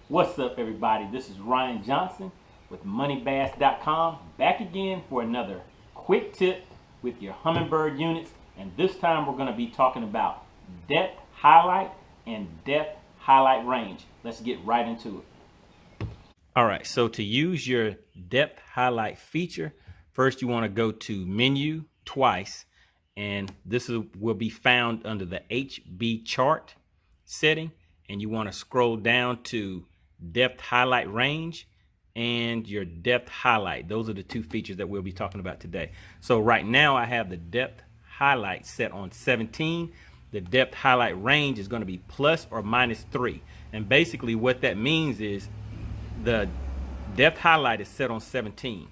What's up, everybody? This is Ryan Johnson with moneybass.com, back again for another quick tip with your Humminbird units. And this time we're going to be talking about depth highlight and depth highlight range. Let's get right into it. All right, so to use your depth highlight feature, first you want to go to menu twice, and will be found under the HB chart setting, and you want to scroll down to depth highlight range and your depth highlight. Those are the two features that we'll be talking about today. So right now I have the depth highlight set on 17. The depth highlight range is going to be plus or minus 3, and basically what that means is the depth highlight is set on 17.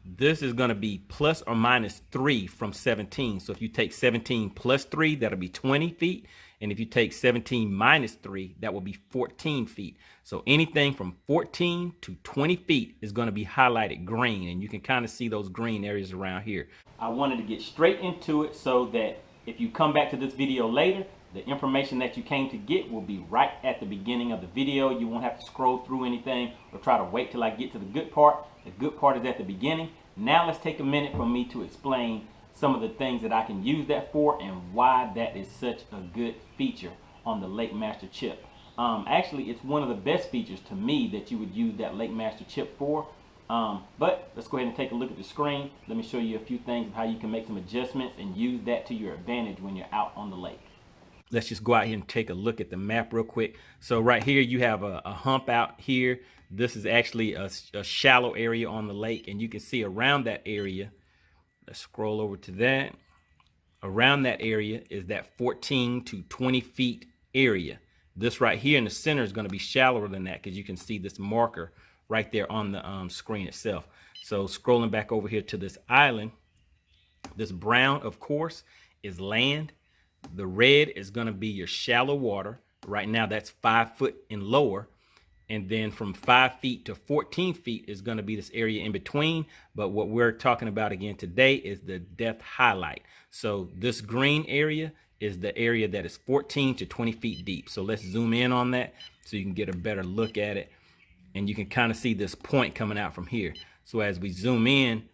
This is going to be plus or minus 3 from 17. So if you take 17 plus 3, that'll be 20 feet. And if you take 17 minus 3, that will be 14 feet. So anything from 14 to 20 feet is going to be highlighted green. And you can kind of see those green areas around here. I wanted to get straight into it so that if you come back to this video later, the information that you came to get will be right at the beginning of the video. You won't have to scroll through anything or try to wait till I get to the good part. The good part is at the beginning. Now let's take a minute for me to explain some of the things that I can use that for and why that is such a good feature on the Lake Master chip. Actually, it's one of the best features to me that you would use that Lake Master chip for. But let's go ahead and take a look at the screen. Let me show you a few things of how you can make some adjustments and use that to your advantage when you're out on the lake. Let's just go out here and take a look at the map real quick. So right here you have a hump out here. This is actually a shallow area on the lake, and you can see around that area, let's scroll over to that. Around that area is that 14 to 20 feet area. This right here in the center is going to be shallower than that because you can see this marker right there on the screen itself. So scrolling back over here to this island, this brown, of course, is land. The red is going to be your shallow water. Right now that's 5 foot and lower. And then from 5 feet to 14 feet is going to be this area in between. But what we're talking about again today is the depth highlight. So this green area is the area that is 14 to 20 feet deep. So let's zoom in on that so you can get a better look at it. And you can kind of see this point coming out from here. So as we zoom in,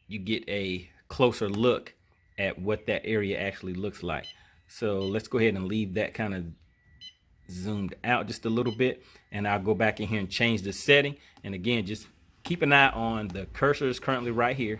you get a closer look at what that area actually looks like. So let's go ahead and leave that kind of zoomed out just a little bit, and I'll go back in here and change the setting. And again, just keep an eye on the cursor is currently right here,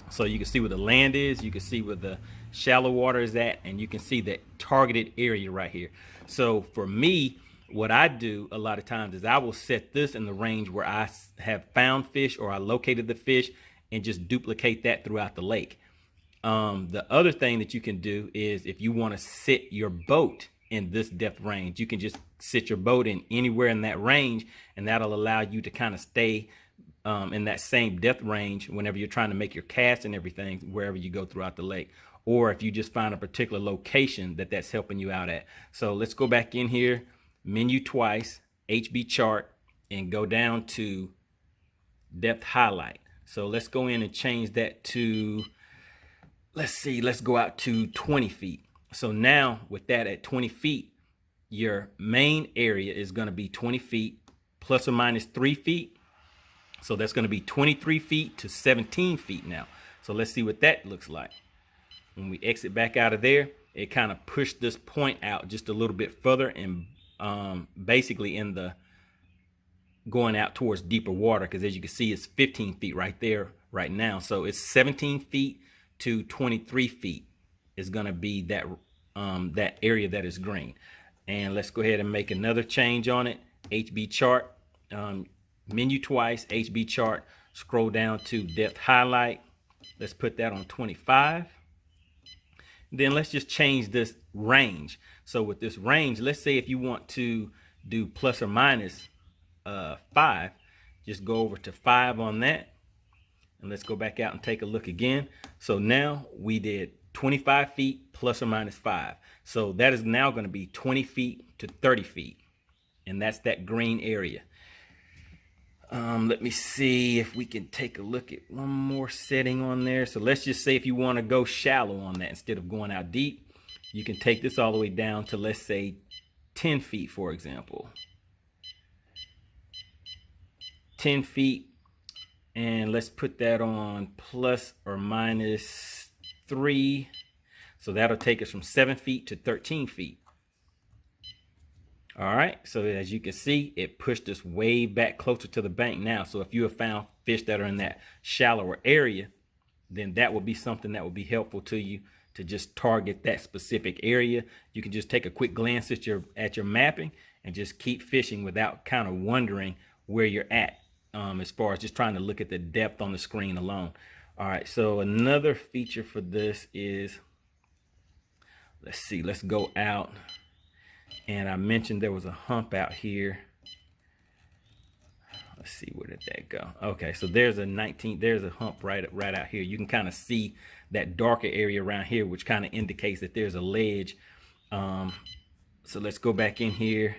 so you can see where the land is, you can see where the shallow water is at, and you can see that targeted area right here. So for me, what I do a lot of times is I will set this in the range where I have found fish or I located the fish and just duplicate that throughout the lake. The other thing that you can do is if you want to sit your boat in this depth range, you can just sit your boat in anywhere in that range, and that'll allow you to kind of stay in that same depth range whenever you're trying to make your cast and everything, wherever you go throughout the lake, or if you just find a particular location that's helping you out at. So let's go back in here, menu twice, HB chart, and go down to depth highlight. So let's go in and change that to, let's go out to 20 feet. So now with that at 20 feet, your main area is going to be 20 feet plus or minus 3 feet. So that's going to be 23 feet to 17 feet now. So let's see what that looks like. When we exit back out of there, it kind of pushed this point out just a little bit further, and basically in the going out towards deeper water, because as you can see, it's 15 feet right there right now. So it's 17 feet to 23 feet is going to be that that area that is green. And let's go ahead and make another change on it. HB chart, menu twice, HB chart, scroll down to depth highlight. Let's put that on 25. Then let's just change this range. So with this range, let's say if you want to do plus or minus 5, just go over to 5 on that. And let's go back out and take a look again. So now we did 25 feet plus or minus 5. So that is now going to be 20 feet to 30 feet. And that's that green area. Let me see if we can take a look at one more setting on there. So let's just say if you want to go shallow on that instead of going out deep, you can take this all the way down to, let's say, 10 feet, for example. 10 feet, and let's put that on plus or minus 3. So that'll take us from 7 feet to 13 feet. All right, so as you can see, it pushed us way back closer to the bank now. So if you have found fish that are in that shallower area, then that would be something that would be helpful to you to just target that specific area. You can just take a quick glance at your mapping and just keep fishing without kind of wondering where you're at, as far as just trying to look at the depth on the screen alone. All right, so another feature for this is, let's see, let's go out. And I mentioned there was a hump out here. Let's see, where did that go? Okay, so there's a hump right out here. You can kind of see that darker area around here, which kind of indicates that there's a ledge. So let's go back in here.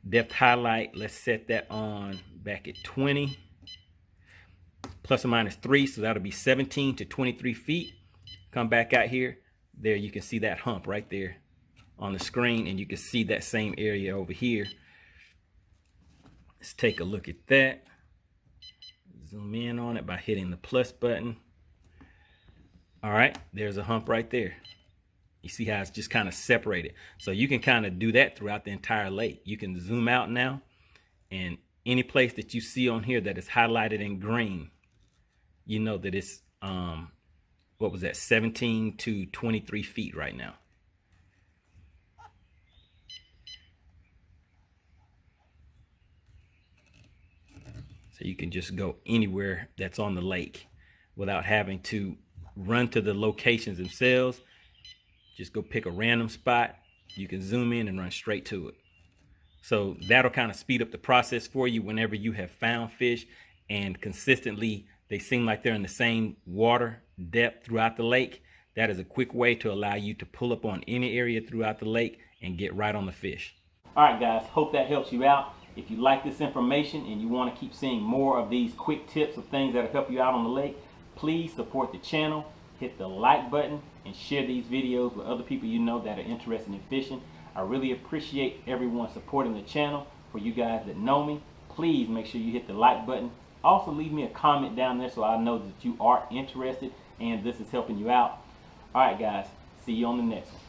Depth highlight, let's set that on back at 20. Plus or minus 3, so that'll be 17 to 23 feet. Come back out here. There you can see that hump right there on the screen, and you can see that same area over here. Let's take a look at that. Zoom in on it by hitting the plus button. All right, there's a hump right there. You see how it's just kind of separated. So you can kind of do that throughout the entire lake. You can zoom out now, and any place that you see on here that is highlighted in green, you know that it's, what was that, 17 to 23 feet right now. So you can just go anywhere that's on the lake without having to run to the locations themselves. Just go pick a random spot. You can zoom in and run straight to it. So that'll kind of speed up the process for you whenever you have found fish and consistently they seem like they're in the same water depth throughout the lake. That is a quick way to allow you to pull up on any area throughout the lake and get right on the fish. All right, guys, hope that helps you out. If you like this information and you want to keep seeing more of these quick tips of things that'll help you out on the lake, please support the channel, hit the like button, and share these videos with other people you know that are interested in fishing. I really appreciate everyone supporting the channel. For you guys that know me, please make sure you hit the like button. Also leave me a comment down there so I know that you are interested and this is helping you out. All right, guys, see you on the next one.